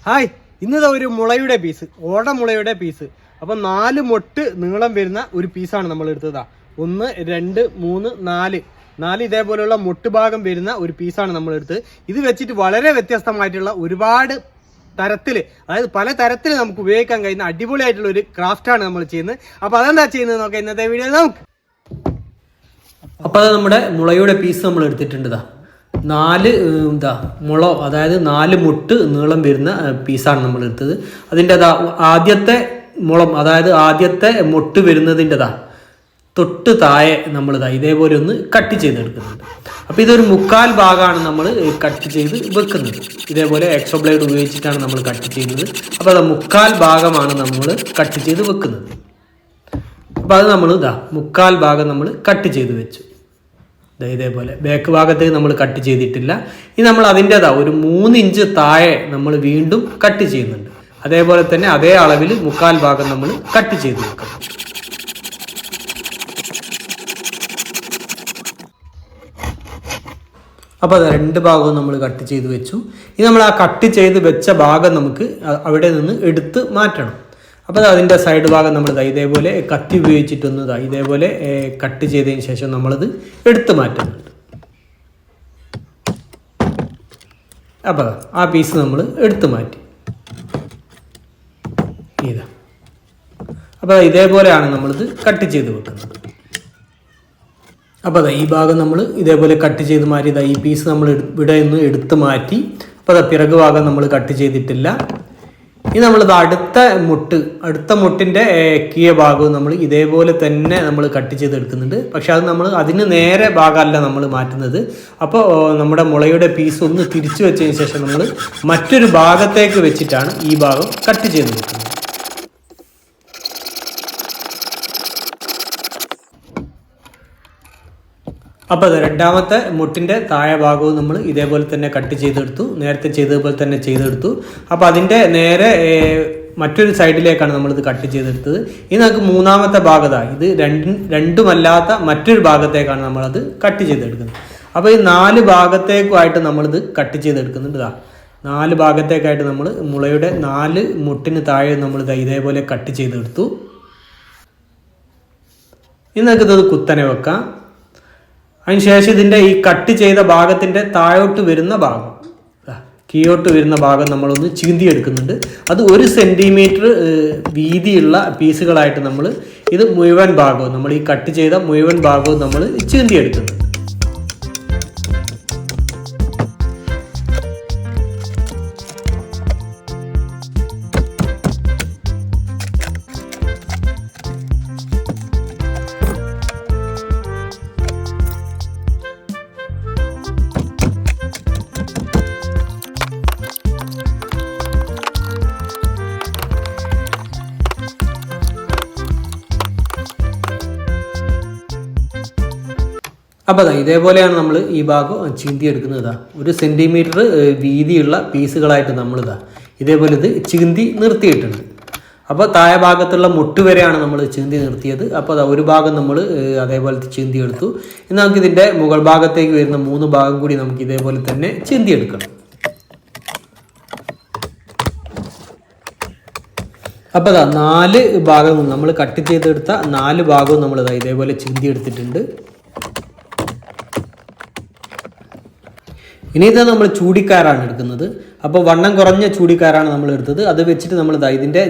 Hi, ഇന്നത്തെ ഒരു മുളയുടെ piece, ഓടമുളയുടെ piece. അപ്പം 4 മൊട്ട് നീളം വരുന്ന ഒരു പീസാണ് നമ്മൾ എടുത്തതാ. 1 2 3 4 ഇതേപോലെയുള്ള മൊട്ട് ഭാഗം വരുന്ന ഒരു പീസാണ് നമ്മൾ എടുത്തത്. ഇത് വെച്ചിട്ട് വളരെ വ്യത്യസ്തമായിട്ടുള്ള ഒരുപാട് തരത്തില്, അതായത് പല തരത്തിൽ നമുക്ക് ഉപയോഗിക്കാൻ കഴിയുന്ന അടിപൊളിയായിട്ടുള്ള ഒരു ക്രാഫ്റ്റാണ് നമ്മൾ ചെയ്യുന്നത്. അപ്പൊ അതെന്താ ചെയ്യുന്നത് നോക്കാം ഇന്നത്തെ വീഡിയോയിൽ നമുക്ക്. അപ്പൊ അത് നമ്മുടെ മുളയുടെ പീസ് നമ്മൾ എടുത്തിട്ടുണ്ട്. 4 മുള, അതായത് 4 മുട്ട് നീളം വരുന്ന പീസാണ് നമ്മൾ എടുത്തത്. അതിൻ്റെ ആദ്യത്തെ മുളം, അതായത് ആദ്യത്തെ മൊട്ട് വരുന്നതിൻ്റെതാ തൊട്ട് താഴെ നമ്മളിതാ ഇതേപോലെ ഒന്ന് കട്ട് ചെയ്തെടുക്കുന്നുണ്ട്. അപ്പോൾ ഇതൊരു 1/4 ഭാഗമാണ് നമ്മൾ കട്ട് ചെയ്ത് വെക്കുന്നത്. ഇതേപോലെ എക്സോ ബ്ലേഡ് ഉപയോഗിച്ചിട്ടാണ് നമ്മൾ കട്ട് ചെയ്യുന്നത്. അപ്പോൾ അത് 1/4 ഭാഗമാണ് നമ്മൾ കട്ട് ചെയ്ത് വെക്കുന്നത്. അപ്പോൾ അത് നമ്മൾ 1/4 ഭാഗം നമ്മൾ കട്ട് ചെയ്ത് വെച്ചു. ഇതേപോലെ ബാക്ക് ഭാഗത്തേക്ക് നമ്മൾ കട്ട് ചെയ്തിട്ടില്ല. ഇനി നമ്മൾ അതിൻ്റെതാ ഒരു 3 ഇഞ്ച് താഴെ നമ്മൾ വീണ്ടും കട്ട് ചെയ്യുന്നുണ്ട്. അതേപോലെ തന്നെ അതേ അളവിൽ 1/4 ഭാഗം നമ്മൾ കട്ട് ചെയ്ത് വെക്കണം. അപ്പോൾ അത് 2 ഭാഗവും നമ്മൾ കട്ട് ചെയ്ത് വെച്ചു. ഇനി നമ്മൾ ആ കട്ട് ചെയ്ത് വെച്ച ഭാഗം നമുക്ക് അവിടെ നിന്ന് എടുത്ത് മാറ്റണം. അപ്പോൾ അതിൻ്റെ സൈഡ് ഭാഗം നമ്മൾ ഇതേപോലെ കത്തി ഉപയോഗിച്ചിട്ടൊന്ന് ഇതേപോലെ കട്ട് ചെയ്തതിന് ശേഷം നമ്മളത് എടുത്ത് മാറ്റുന്നുണ്ട്. അപ്പോൾ ആ പീസ് നമ്മൾ എടുത്ത് മാറ്റി. ഇതാ, അപ്പോൾ ഇതേപോലെയാണ് നമ്മളിത് കട്ട് ചെയ്ത് വെക്കുന്നത്. അപ്പോൾ ഈ ഭാഗം നമ്മൾ ഇതേപോലെ കട്ട് ചെയ്ത് മാറ്റി. ഈ പീസ് നമ്മൾ ഇവിടെ നിന്ന് എടുത്ത് മാറ്റി. അപ്പോൾ പിറകു ഭാഗം നമ്മൾ കട്ട് ചെയ്തിട്ടില്ല. ഇനി നമ്മളിത് അടുത്ത മുട്ടിൻ്റെ കീയ ഭാഗവും നമ്മൾ ഇതേപോലെ തന്നെ നമ്മൾ കട്ട് ചെയ്തെടുക്കുന്നുണ്ട്. പക്ഷെ അത് നമ്മൾ അതിന് നേരെ ഭാഗമല്ല നമ്മൾ മാറ്റുന്നത്. അപ്പോൾ നമ്മുടെ മുളയുടെ പീസ് ഒന്ന് തിരിച്ചു വെച്ചതിന് ശേഷം നമ്മൾ മറ്റൊരു ഭാഗത്തേക്ക് വെച്ചിട്ടാണ് ഈ ഭാഗം കട്ട് ചെയ്തെടുക്കുന്നത്. അപ്പോൾ അത് രണ്ടാമത്തെ മുട്ടിൻ്റെ താഴെ ഭാഗവും നമ്മൾ ഇതേപോലെ തന്നെ കട്ട് ചെയ്തെടുത്തു. നേരത്തെ ചെയ്തതുപോലെ തന്നെ ചെയ്തെടുത്തു. അപ്പോൾ അതിൻ്റെ നേരെ മറ്റൊരു സൈഡിലേക്കാണ് നമ്മളിത് കട്ട് ചെയ്തെടുത്തത്. ഇനി നമുക്ക് മൂന്നാമത്തെ ഭാഗത ഇത് രണ്ടുമല്ലാത്ത മറ്റൊരു ഭാഗത്തേക്കാണ് നമ്മളത് കട്ട് ചെയ്തെടുക്കുന്നത്. അപ്പോൾ ഈ 4 ഭാഗത്തേക്കുമായിട്ട് നമ്മളിത് കട്ട് ചെയ്തെടുക്കുന്നുണ്ട്. 4 ഭാഗത്തേക്കായിട്ട് നമ്മൾ മുളയുടെ 4 മുട്ടിന് താഴെ നമ്മളിത് ഇതേപോലെ കട്ട് ചെയ്തെടുത്തു. ഇനി നമുക്കിത് കുത്തനെ വെക്കാം. അതിനുശേഷം ഇതിൻ്റെ ഈ കട്ട് ചെയ്ത ഭാഗത്തിൻ്റെ താഴോട്ട് വരുന്ന ഭാഗം, കീഴോട്ട് വരുന്ന ഭാഗം നമ്മളൊന്ന് ചീന്തി എടുക്കുന്നുണ്ട്. അത് 1 സെൻറ്റിമീറ്റർ വീതിയുള്ള പീസുകളായിട്ട് നമ്മൾ ഇത് മുഴുവൻ ഭാഗവും, നമ്മൾ ഈ കട്ട് ചെയ്ത മുഴുവൻ ഭാഗവും നമ്മൾ ചീന്തി എടുക്കുന്നുണ്ട്. അപ്പോൾ ഇതേപോലെയാണ് നമ്മൾ ഈ ഭാഗം ചീന്തി എടുക്കുന്നത്. 1 സെൻറ്റിമീറ്റർ വീതിയുള്ള പീസുകളായിട്ട് നമ്മളിതാ ഇതേപോലെ ഇത് ചീന്തി നിർത്തിയിട്ടുണ്ട്. അപ്പോൾ താഴെ ഭാഗത്തുള്ള മുട്ട് വരെയാണ് നമ്മൾ ചീന്തി നിർത്തിയത്. അപ്പോൾ ഒരു ഭാഗം നമ്മൾ അതേപോലെ ചീന്തി എടുത്തു. ഇനി നമുക്കിതിൻ്റെ മുകൾ ഭാഗത്തേക്ക് വരുന്ന 3 ഭാഗം കൂടി നമുക്ക് ഇതേപോലെ തന്നെ ചീന്തി എടുക്കണം. അപ്പോൾ 4 ഭാഗവും നമ്മൾ കട്ട് ചെയ്തെടുത്ത 4 ഭാഗവും നമ്മൾ ഇതേപോലെ ചീന്തി എടുത്തിട്ടുണ്ട്. ഇനി ഇത് നമ്മൾ ചൂടിക്കാരാണ് എടുക്കുന്നത്. അപ്പോൾ വണ്ണം കുറഞ്ഞ ചൂടിക്കാരാണ് നമ്മൾ എടുത്തത്. അത് വെച്ചിട്ട്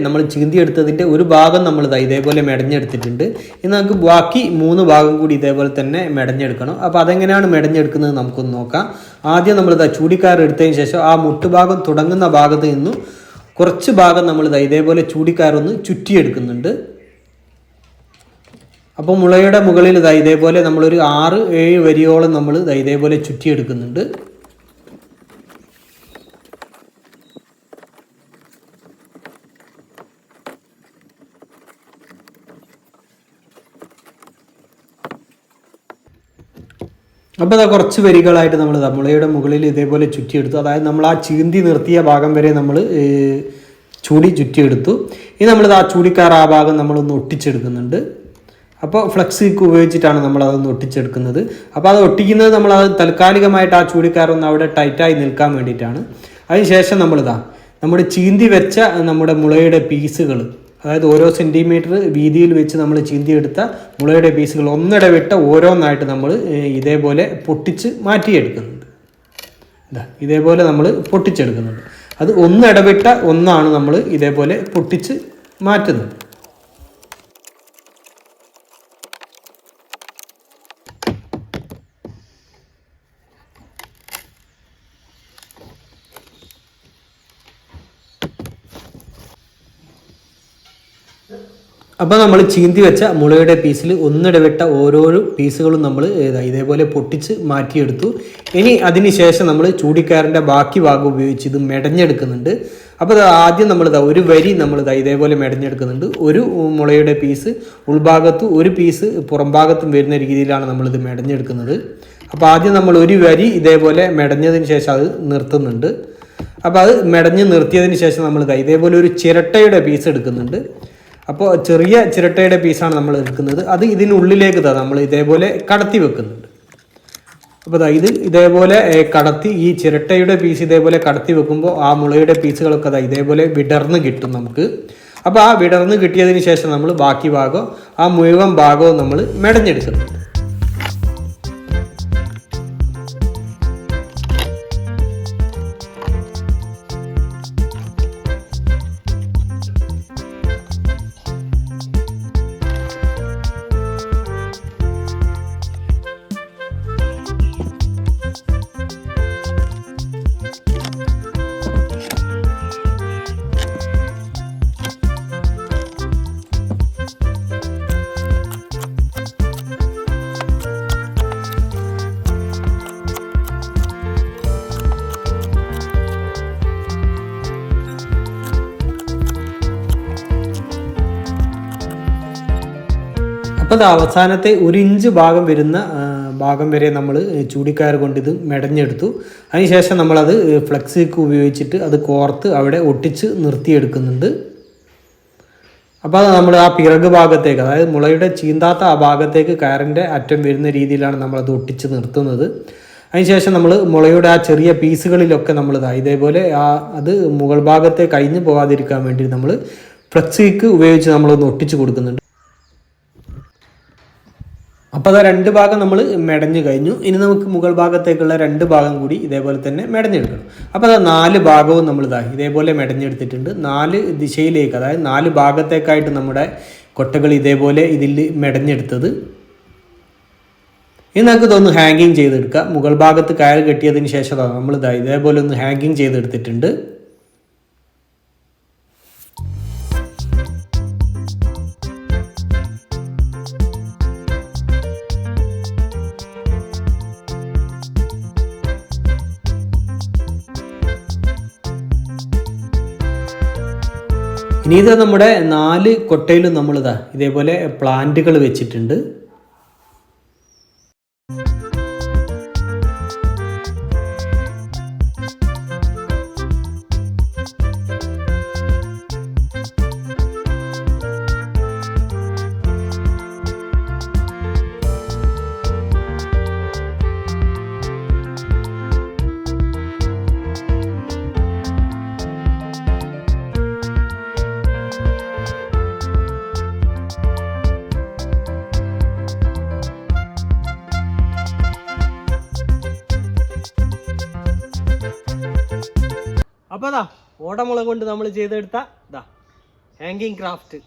നമ്മൾ ചീന്തി എടുത്തതിൻ്റെ ഒരു ഭാഗം നമ്മൾ ഇതേപോലെ മെടഞ്ഞെടുത്തിട്ടുണ്ട്. ഇനി നമുക്ക് ബാക്കി 3 ഭാഗം കൂടി ഇതേപോലെ തന്നെ മെടഞ്ഞെടുക്കണം. അപ്പോൾ അതെങ്ങനെയാണ് മെടഞ്ഞെടുക്കുന്നത് നമുക്കൊന്ന് നോക്കാം. ആദ്യം നമ്മൾ ചൂടിക്കാർ എടുത്തതിന് ശേഷം ആ മുട്ടുഭാഗം തുടങ്ങുന്ന ഭാഗത്ത് നിന്നും കുറച്ച് ഭാഗം നമ്മൾ ഇതേപോലെ ചൂടിക്കാരൊന്ന് ചുറ്റിയെടുക്കുന്നുണ്ട്. അപ്പോൾ മുളയുടെ മുകളിൽ ഇതേപോലെ നമ്മളൊരു 6-7 വരിയോളം നമ്മൾ ഇതേപോലെ ചുറ്റിയെടുക്കുന്നുണ്ട്. അപ്പോൾ കുറച്ച് വരികളായിട്ട് നമ്മൾ മുളയുടെ മുകളിൽ ഇതേപോലെ ചുറ്റിയെടുത്തു. അതായത് നമ്മൾ ആ ചീന്തി നിർത്തിയ ഭാഗം വരെ നമ്മൾ ചുറ്റിയെടുത്തു. ഇനി നമ്മൾ ആ ചൂടിക്കാർ ആ ഭാഗം നമ്മളൊന്ന് ഒട്ടിച്ചെടുക്കുന്നുണ്ട്. അപ്പോൾ ഫ്ലക്സ് ഉപയോഗിച്ചിട്ടാണ് നമ്മൾ അതൊന്ന് ഒട്ടിച്ചെടുക്കുന്നത്. അപ്പോൾ അത് ഒട്ടിക്കുന്നത് നമ്മൾ അത് താൽക്കാലികമായിട്ട് ആ ചൂടിക്കാരൊന്ന് അവിടെ ടൈറ്റായി നിൽക്കാൻ വേണ്ടിയിട്ടാണ്. അതിനുശേഷം നമ്മളിതാ നമ്മുടെ ചീന്തി വെച്ച നമ്മുടെ മുളയുടെ പീസുകൾ, അതായത് ഓരോ സെൻറ്റിമീറ്റർ വീതിയിൽ വെച്ച് നമ്മൾ ചീന്തിയെടുത്ത മുളയുടെ പീസുകൾ ഒന്നിടവിട്ട ഓരോന്നായിട്ട് നമ്മൾ ഇതേപോലെ പൊട്ടിച്ച് മാറ്റിയെടുക്കുന്നുണ്ട്. ഇതേപോലെ നമ്മൾ പൊട്ടിച്ചെടുക്കുന്നുണ്ട്. അത് ഒന്നിടവിട്ട ഒന്നാണ് നമ്മൾ ഇതേപോലെ പൊട്ടിച്ച് മാറ്റുന്നത്. അപ്പോൾ നമ്മൾ ചീന്തി വെച്ച മുളയുടെ പീസിൽ ഒന്നിടവിട്ട ഓരോരോ പീസുകളും നമ്മൾ ഇതേപോലെ പൊട്ടിച്ച് മാറ്റിയെടുത്തു. ഇനി അതിന് ശേഷം നമ്മൾ ചൂടിക്കയറിൻ്റെ ബാക്കി ഭാഗം ഉപയോഗിച്ച് ഇത് മെടഞ്ഞെടുക്കുന്നുണ്ട്. അപ്പോൾ ആദ്യം നമ്മൾ ഒരു വരി നമ്മൾ ഇതേപോലെ മെടഞ്ഞെടുക്കുന്നുണ്ട്. ഒരു മുളയുടെ പീസ് ഉൾഭാഗത്തും ഒരു പീസ് പുറം ഭാഗത്തും വരുന്ന രീതിയിലാണ് നമ്മളിത് മെടഞ്ഞെടുക്കുന്നത്. അപ്പോൾ ആദ്യം നമ്മൾ ഒരു വരി ഇതേപോലെ മെടഞ്ഞതിന് ശേഷം അത് നിർത്തുന്നുണ്ട്. അപ്പോൾ അത് മെടഞ്ഞ് നിർത്തിയതിന് ശേഷം നമ്മൾ ഇതേപോലെ ഒരു ചിരട്ടയുടെ പീസ് എടുക്കുന്നുണ്ട്. അപ്പോൾ ചെറിയ ചിരട്ടയുടെ പീസാണ് നമ്മൾ എടുക്കുന്നത്. അത് ഇതിനുള്ളിലേക്ക് നമ്മൾ ഇതേപോലെ കടത്തി വെക്കുന്നുണ്ട്. അപ്പോൾ ഇത് ഇതേപോലെ കടത്തി, ഈ ചിരട്ടയുടെ പീസ് ഇതേപോലെ കടത്തി വെക്കുമ്പോൾ ആ മുളയുടെ പീസുകളൊക്കെ ഇതേപോലെ വിടർന്ന് കിട്ടും നമുക്ക്. അപ്പോൾ ആ വിടർന്ന് കിട്ടിയതിന് ശേഷം നമ്മൾ ബാക്കി ഭാഗം, ആ മുഴുവൻ ഭാഗവും നമ്മൾ മെടഞ്ഞെടുക്കുന്നുണ്ട്. അപ്പോൾ അത് അവസാനത്തെ 1 ഇഞ്ച് ഭാഗം വരുന്ന ഭാഗം വരെ നമ്മൾ ചൂടിക്കയർ കൊണ്ട് ഇത് മെടഞ്ഞെടുത്തു. അതിനുശേഷം നമ്മളത് ഫ്ലെക്സിക്ക് ഉപയോഗിച്ചിട്ട് അത് കോർത്ത് അവിടെ ഒട്ടിച്ച് നിർത്തിയെടുക്കുന്നുണ്ട്. അപ്പോൾ അത് നമ്മൾ ആ പിറക് ഭാഗത്തേക്ക്, അതായത് മുളയുടെ ചീന്താത്ത ആ ഭാഗത്തേക്ക് കയറിൻ്റെ അറ്റം വരുന്ന രീതിയിലാണ് നമ്മളത് ഒട്ടിച്ച് നിർത്തുന്നത്. അതിനുശേഷം നമ്മൾ മുളയുടെ ആ ചെറിയ പീസുകളിലൊക്കെ നമ്മൾ ഇതേപോലെ അത് മുകൾ ഭാഗത്തെ കഴിഞ്ഞ് പോകാതിരിക്കാൻ വേണ്ടി നമ്മൾ ഫ്ലെക്സിക്ക് ഉപയോഗിച്ച് നമ്മളൊന്ന് ഒട്ടിച്ച് കൊടുക്കുന്നുണ്ട്. അപ്പോൾ അത് 2 ഭാഗം നമ്മൾ മെടഞ്ഞു കഴിഞ്ഞു. ഇനി നമുക്ക് മുകൾ ഭാഗത്തേക്കുള്ള 2 ഭാഗം കൂടി ഇതേപോലെ തന്നെ മെടഞ്ഞെടുക്കണം. അപ്പോൾ അത് 4 ഭാഗവും നമ്മൾ ഇതേപോലെ മെടഞ്ഞെടുത്തിട്ടുണ്ട്. 4 ദിശയിലേക്ക്, അതായത് 4 ഭാഗത്തേക്കായിട്ട് നമ്മുടെ കൊട്ടകൾ ഇതേപോലെ ഇതിൽ മെടഞ്ഞെടുത്തത്. ഇനി നമുക്ക് ഇതൊന്ന് ഹാങ്ങിങ് ചെയ്തെടുക്കാം. മുകൾ ഭാഗത്ത് കയർ കെട്ടിയതിന് ശേഷം നമ്മൾ ഇതേപോലെ ഒന്ന് ഹാങ്ങിങ് ചെയ്തെടുത്തിട്ടുണ്ട്. ഇനി ഇത് നമ്മുടെ 4 കൊട്ടയിലും നമ്മൾ ഇതേപോലെ പ്ലാന്റുകൾ വെച്ചിട്ടുണ്ട്. അപ്പോൾ ഓടമുള കൊണ്ട് നമ്മൾ ചെയ്തെടുത്ത ഹാങ്കിങ് ക്രാഫ്റ്റ്.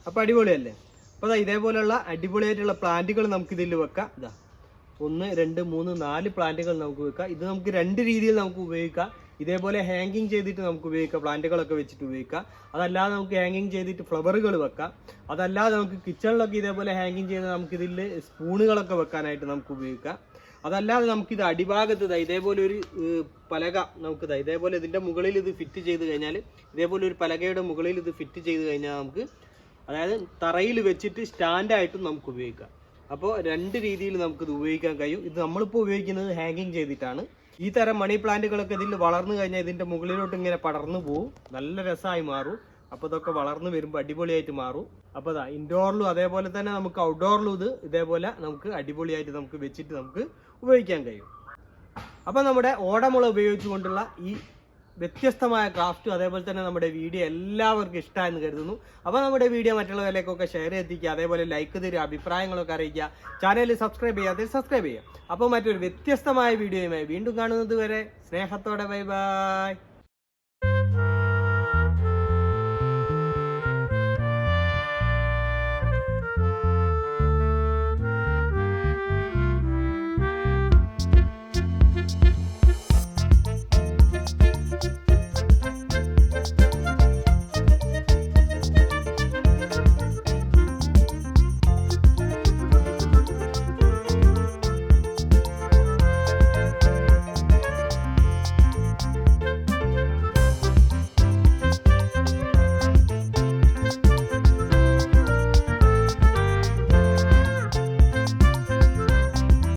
അപ്പോൾ അടിപൊളിയല്ലേ? അപ്പോൾ ഇതേപോലെയുള്ള അടിപൊളിയായിട്ടുള്ള പ്ലാന്റുകൾ നമുക്കിതിൽ വെക്കാം. 1 2 3 4 പ്ലാന്റുകൾ നമുക്ക് വെക്കാം. ഇത് നമുക്ക് 2 രീതിയിൽ നമുക്ക് ഉപയോഗിക്കാം. ഇതേപോലെ ഹാങ്ങിങ് ചെയ്തിട്ട് നമുക്ക് ഉപയോഗിക്കാം, പ്ലാന്റുകളൊക്കെ വെച്ചിട്ട് ഉപയോഗിക്കാം. അതല്ലാതെ നമുക്ക് ഹാങ്ങിങ് ചെയ്തിട്ട് ഫ്ലവറുകൾ വെക്കാം. അതല്ലാതെ നമുക്ക് കിച്ചണിലൊക്കെ ഇതേപോലെ ഹാങ്ങിങ് ചെയ്ത് നമുക്കിതിൽ സ്പൂണുകളൊക്കെ വെക്കാനായിട്ട് നമുക്ക് ഉപയോഗിക്കാം. അതല്ലാതെ നമുക്കിത് അടിഭാഗത്ത് ഇതേപോലെ ഒരു പലക നമുക്ക് ഇതേപോലെ ഇതിൻ്റെ മുകളിൽ ഇത് ഫിറ്റ് ചെയ്ത് കഴിഞ്ഞാൽ, ഇതേപോലെ ഒരു പലകയുടെ മുകളിൽ ഇത് ഫിറ്റ് ചെയ്ത് കഴിഞ്ഞാൽ നമുക്ക്, അതായത് തറയിൽ വെച്ചിട്ട് സ്റ്റാൻഡായിട്ടും നമുക്ക് ഉപയോഗിക്കാം. അപ്പോൾ 2 രീതിയിൽ നമുക്കിത് ഉപയോഗിക്കാൻ കഴിയും. ഇത് നമ്മളിപ്പോൾ ഉപയോഗിക്കുന്നത് ഹാങ്ങിങ് ചെയ്തിട്ടാണ്. ഈ തരം മണി പ്ലാന്റുകളൊക്കെ ഇതിൽ വളർന്നു കഴിഞ്ഞാൽ ഇതിൻ്റെ മുകളിലോട്ട് ഇങ്ങനെ പടർന്നു പോകും, നല്ല രസമായി മാറും. അപ്പോൾ ഇതൊക്കെ വളർന്നു വരുമ്പോൾ അടിപൊളിയായിട്ട് മാറും. അപ്പോൾ ഇൻഡോറിലും അതേപോലെ തന്നെ നമുക്ക് ഔട്ട്ഡോറിലും ഇതേപോലെ നമുക്ക് അടിപൊളിയായിട്ട് നമുക്ക് വെച്ചിട്ട് നമുക്ക് ഉപയോഗിക്കാൻ കഴിയും. അപ്പോൾ നമ്മുടെ ഓടമുള ഉപയോഗിച്ചുകൊണ്ടുള്ള ഈ വ്യത്യസ്തമായ ക്രാഫ്റ്റും അതേപോലെ തന്നെ നമ്മുടെ വീഡിയോ എല്ലാവർക്കും ഇഷ്ടമായെന്ന് കരുതുന്നു. അപ്പോൾ നമ്മുടെ വീഡിയോ മറ്റുള്ളവരിലേക്കൊക്കെ ഷെയർ എത്തിക്കുക, അതേപോലെ ലൈക്ക് തരിക, അഭിപ്രായങ്ങളൊക്കെ അറിയിക്കുക, ചാനൽ സബ്സ്ക്രൈബ് ചെയ്യാതെ സബ്സ്ക്രൈബ് ചെയ്യുക. അപ്പോൾ മറ്റൊരു വ്യത്യസ്തമായ വീഡിയോയുമായി വീണ്ടും കാണുന്നത് വരെ സ്നേഹത്തോടെ ബൈ ബൈ.